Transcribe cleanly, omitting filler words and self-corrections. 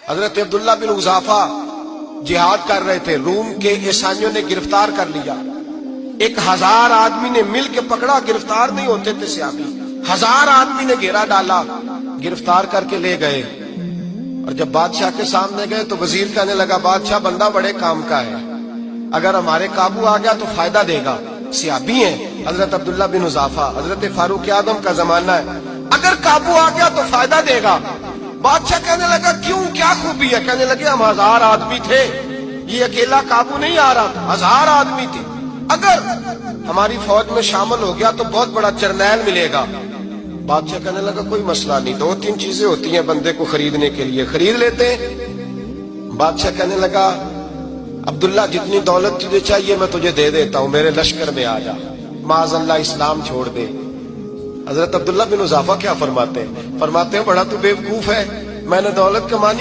حضرت عبداللہ بن حذافہ جہاد کر رہے تھے، روم کے عیسائیوں نے گرفتار کر لیا، 1000 آدمی نے مل کے پکڑا، گرفتار نہیں ہوتے تھے صحابی، 1000 آدمی نے گھیرا ڈالا، گرفتار کر کے لے گئے، اور جب بادشاہ کے سامنے گئے تو وزیر کہنے لگا بادشاہ بندہ بڑے کام کا ہے، اگر ہمارے قابو آ گیا تو فائدہ دے گا، صحابی ہیں حضرت عبداللہ بن حذافہ، حضرت فاروق اعظم کا زمانہ ہے، اگر قابو آ گیا تو فائدہ دے گا۔ بادشاہ کہنے لگا کیوں، کیا خوبی ہے؟ کہنے لگے ہم 1000 آدمی تھے، یہ اکیلا قابو نہیں آ رہا تھا، 1000 آدمی تھے، اگر ہماری فوج میں شامل ہو گیا تو بہت بڑا جرنیل ملے گا۔ بادشاہ کہنے لگا کوئی مسئلہ نہیں، 2-3 چیزیں ہوتی ہیں بندے کو خریدنے کے لیے، خرید لیتے ہیں۔ بادشاہ کہنے لگا عبداللہ جتنی دولت تجھے چاہیے میں تجھے دے دیتا ہوں، میرے لشکر میں آ جا، معاذ اللہ اسلام چھوڑ دے۔ حضرت عبداللہ بن حذافہ کیا فرماتے ہیں؟ فرماتے ہیں بڑا تو بیوقوف ہے، میں نے دولت کمانی